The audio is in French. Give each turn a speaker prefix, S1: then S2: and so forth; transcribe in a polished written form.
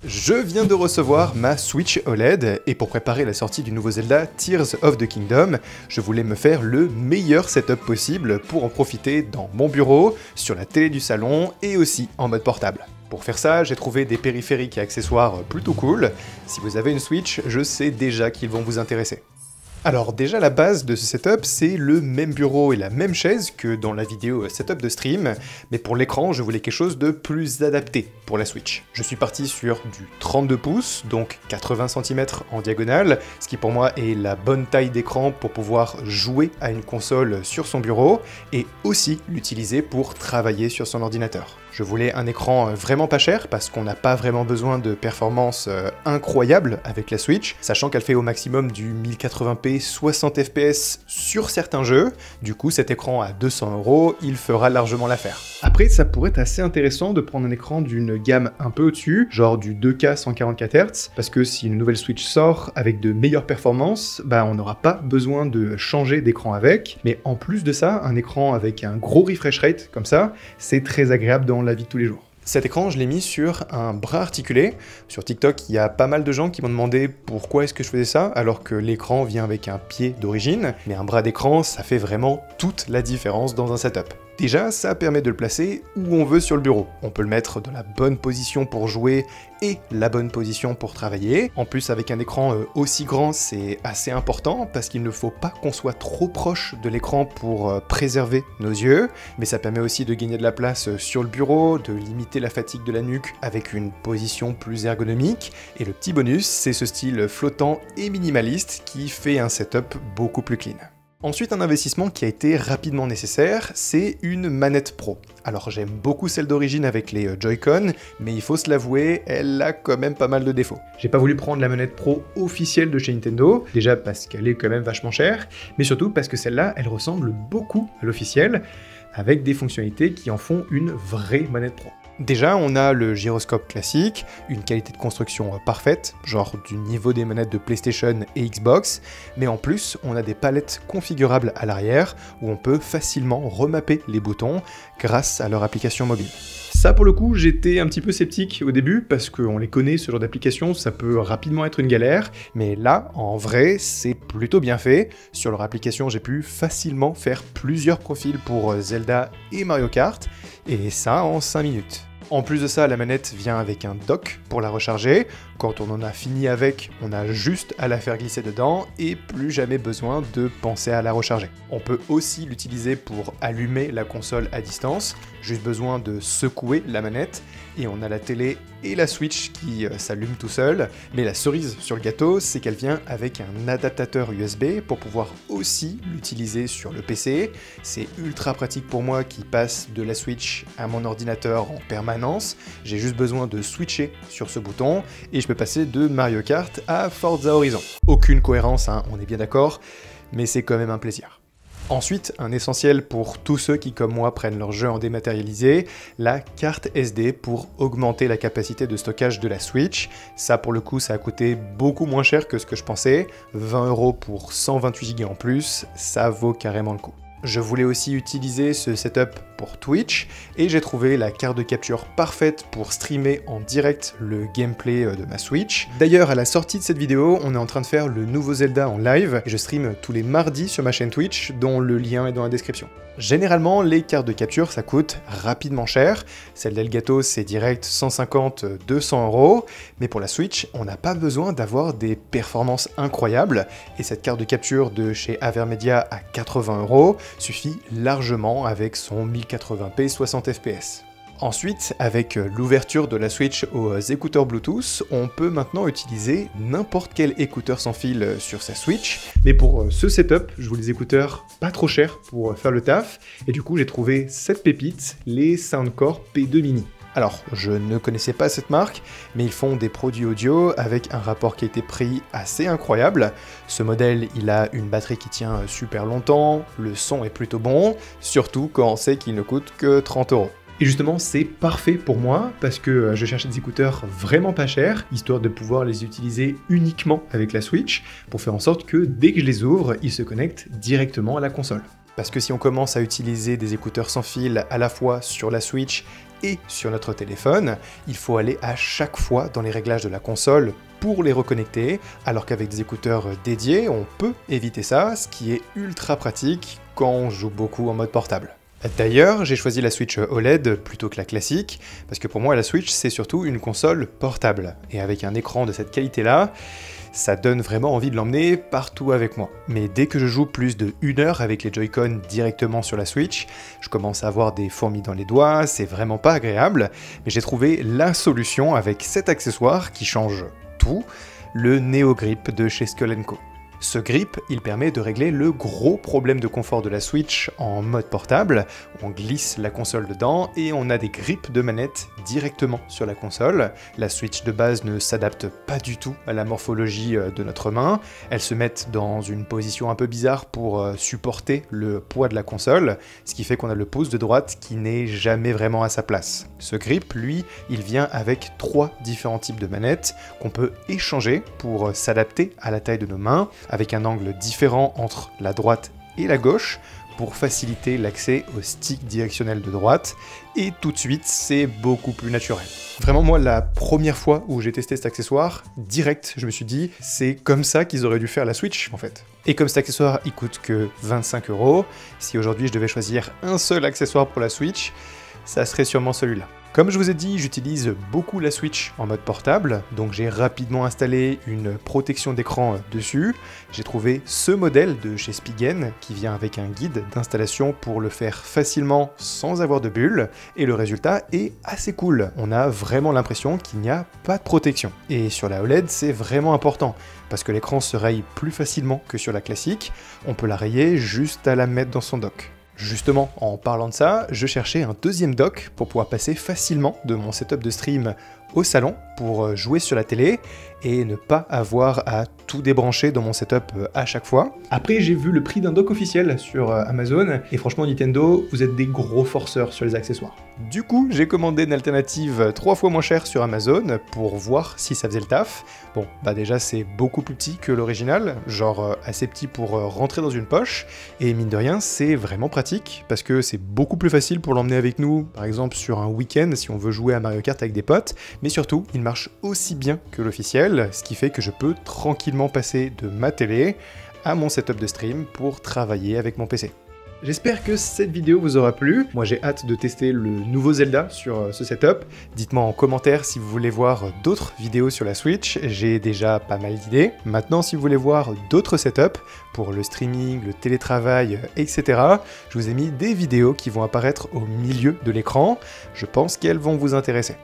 S1: Je viens de recevoir ma Switch OLED, et pour préparer la sortie du nouveau Zelda Tears of the Kingdom, je voulais me faire le meilleur setup possible pour en profiter dans mon bureau, sur la télé du salon et aussi en mode portable. Pour faire ça, j'ai trouvé des périphériques et accessoires plutôt cool. Si vous avez une Switch, je sais déjà qu'ils vont vous intéresser. Alors déjà la base de ce setup, c'est le même bureau et la même chaise que dans la vidéo setup de stream, mais pour l'écran, je voulais quelque chose de plus adapté pour la Switch. Je suis parti sur du 32 pouces, donc 80 cm en diagonale, ce qui pour moi est la bonne taille d'écran pour pouvoir jouer à une console sur son bureau, et aussi l'utiliser pour travailler sur son ordinateur. Je voulais un écran vraiment pas cher, parce qu'on n'a pas vraiment besoin de performances incroyables avec la Switch, sachant qu'elle fait au maximum du 1080p 60 fps sur certains jeux. Du coup, cet écran à 200 €, il fera largement l'affaire. Après, ça pourrait être assez intéressant de prendre un écran d'une gamme un peu au-dessus, genre du 2K 144 Hz, parce que si une nouvelle Switch sort avec de meilleures performances, on n'aura pas besoin de changer d'écran avec, mais en plus de ça, un écran avec un gros refresh rate, comme ça, c'est très agréable dans la vie de tous les jours. Cet écran, je l'ai mis sur un bras articulé. Sur TikTok, il y a pas mal de gens qui m'ont demandé pourquoi est-ce que je faisais ça, alors que l'écran vient avec un pied d'origine. Mais un bras d'écran, ça fait vraiment toute la différence dans un setup. Déjà, ça permet de le placer où on veut sur le bureau. On peut le mettre dans la bonne position pour jouer et la bonne position pour travailler. En plus, avec un écran aussi grand, c'est assez important parce qu'il ne faut pas qu'on soit trop proche de l'écran pour préserver nos yeux. Mais ça permet aussi de gagner de la place sur le bureau, de limiter la fatigue de la nuque avec une position plus ergonomique. Et le petit bonus, c'est ce style flottant et minimaliste qui fait un setup beaucoup plus clean. Ensuite, un investissement qui a été rapidement nécessaire, c'est une manette pro. Alors j'aime beaucoup celle d'origine avec les Joy-Con, mais il faut se l'avouer, elle a quand même pas mal de défauts. J'ai pas voulu prendre la manette pro officielle de chez Nintendo, déjà parce qu'elle est quand même vachement chère, mais surtout parce que celle-là, elle ressemble beaucoup à l'officielle, avec des fonctionnalités qui en font une vraie manette pro. Déjà, on a le gyroscope classique, une qualité de construction parfaite, genre du niveau des manettes de PlayStation et Xbox, mais en plus, on a des palettes configurables à l'arrière, où on peut facilement remapper les boutons grâce à leur application mobile. Ça, pour le coup, j'étais un petit peu sceptique au début, parce qu'on les connaît, ce genre d'application, ça peut rapidement être une galère, mais là, en vrai, c'est plutôt bien fait. Sur leur application, j'ai pu facilement faire plusieurs profils pour Zelda et Mario Kart, et ça en 5 minutes. En plus de ça, la manette vient avec un dock pour la recharger. Quand on en a fini avec, on a juste à la faire glisser dedans et plus jamais besoin de penser à la recharger. On peut aussi l'utiliser pour allumer la console à distance, juste besoin de secouer la manette et on a la télé et la Switch qui s'allument tout seul. Mais la cerise sur le gâteau, c'est qu'elle vient avec un adaptateur USB pour pouvoir aussi l'utiliser sur le PC. C'est ultra pratique pour moi qui passe de la Switch à mon ordinateur en permanence. J'ai juste besoin de switcher sur ce bouton et je peux passer de Mario Kart à Forza Horizon. Aucune cohérence, hein, on est bien d'accord, mais c'est quand même un plaisir. Ensuite, un essentiel pour tous ceux qui, comme moi, prennent leur jeu en dématérialisé, la carte SD pour augmenter la capacité de stockage de la Switch. Ça, pour le coup, ça a coûté beaucoup moins cher que ce que je pensais. 20 € pour 128 Go en plus, ça vaut carrément le coup. Je voulais aussi utiliser ce setup pour Twitch et j'ai trouvé la carte de capture parfaite pour streamer en direct le gameplay de ma Switch. D'ailleurs, à la sortie de cette vidéo, on est en train de faire le nouveau Zelda en live et je stream tous les mardis sur ma chaîne Twitch, dont le lien est dans la description. Généralement, les cartes de capture, ça coûte rapidement cher. Celle d'Elgato, c'est direct 150-200 €. Mais pour la Switch, on n'a pas besoin d'avoir des performances incroyables. Et cette carte de capture de chez Avermedia à 80 € suffit largement avec son 1080p 60 fps. Ensuite, avec l'ouverture de la Switch aux écouteurs Bluetooth, on peut maintenant utiliser n'importe quel écouteur sans fil sur sa Switch. Mais pour ce setup, je voulais des écouteurs pas trop chers pour faire le taf, et du coup j'ai trouvé cette pépite, les Soundcore P2 Mini. Alors, je ne connaissais pas cette marque, mais ils font des produits audio avec un rapport qualité-prix assez incroyable. Ce modèle, il a une batterie qui tient super longtemps, le son est plutôt bon, surtout quand on sait qu'il ne coûte que 30 €. Et justement, c'est parfait pour moi parce que je cherchais des écouteurs vraiment pas chers, histoire de pouvoir les utiliser uniquement avec la Switch, pour faire en sorte que dès que je les ouvre, ils se connectent directement à la console. Parce que si on commence à utiliser des écouteurs sans fil à la fois sur la Switch et sur notre téléphone, il faut aller à chaque fois dans les réglages de la console pour les reconnecter, alors qu'avec des écouteurs dédiés, on peut éviter ça, ce qui est ultra pratique quand on joue beaucoup en mode portable. D'ailleurs, j'ai choisi la Switch OLED plutôt que la classique, parce que pour moi la Switch c'est surtout une console portable, et avec un écran de cette qualité-là, ça donne vraiment envie de l'emmener partout avec moi. Mais dès que je joue plus de 1 heure avec les Joy-Con directement sur la Switch, je commence à avoir des fourmis dans les doigts, c'est vraiment pas agréable, mais j'ai trouvé la solution avec cet accessoire qui change tout, le Neo Grip de chez Skull & Co. Ce grip, il permet de régler le gros problème de confort de la Switch en mode portable. On glisse la console dedans et on a des grips de manette directement sur la console. La Switch de base ne s'adapte pas du tout à la morphologie de notre main. Elles se mettent dans une position un peu bizarre pour supporter le poids de la console, ce qui fait qu'on a le pouce de droite qui n'est jamais vraiment à sa place. Ce grip, lui, il vient avec 3 différents types de manettes qu'on peut échanger pour s'adapter à la taille de nos mains, avec un angle différent entre la droite et la gauche pour faciliter l'accès au stick directionnel de droite, et tout de suite c'est beaucoup plus naturel. Vraiment moi la première fois où j'ai testé cet accessoire, direct je me suis dit c'est comme ça qu'ils auraient dû faire la Switch en fait. Et comme cet accessoire il coûte que 25 €, si aujourd'hui je devais choisir un seul accessoire pour la Switch, ça serait sûrement celui-là. Comme je vous ai dit, j'utilise beaucoup la Switch en mode portable, donc j'ai rapidement installé une protection d'écran dessus. J'ai trouvé ce modèle de chez Spigen qui vient avec un guide d'installation pour le faire facilement sans avoir de bulle, et le résultat est assez cool. On a vraiment l'impression qu'il n'y a pas de protection. Et sur la OLED, c'est vraiment important, parce que l'écran se raye plus facilement que sur la classique, on peut la rayer juste à la mettre dans son dock. Justement, en parlant de ça, je cherchais un deuxième dock pour pouvoir passer facilement de mon setup de stream au salon pour jouer sur la télé et ne pas avoir à tout débrancher dans mon setup à chaque fois. Après, j'ai vu le prix d'un dock officiel sur Amazon et franchement, Nintendo, vous êtes des gros forceurs sur les accessoires. Du coup, j'ai commandé une alternative 3 fois moins chère sur Amazon pour voir si ça faisait le taf. Bon, bah déjà c'est beaucoup plus petit que l'original, genre assez petit pour rentrer dans une poche, et mine de rien, c'est vraiment pratique parce que c'est beaucoup plus facile pour l'emmener avec nous, par exemple sur un week-end si on veut jouer à Mario Kart avec des potes, mais surtout, il marche aussi bien que l'officiel, ce qui fait que je peux tranquillement passer de ma télé à mon setup de stream pour travailler avec mon PC. J'espère que cette vidéo vous aura plu. Moi j'ai hâte de tester le nouveau Zelda sur ce setup. Dites-moi en commentaire si vous voulez voir d'autres vidéos sur la Switch, j'ai déjà pas mal d'idées. Maintenant si vous voulez voir d'autres setups pour le streaming, le télétravail, etc., je vous ai mis des vidéos qui vont apparaître au milieu de l'écran. Je pense qu'elles vont vous intéresser.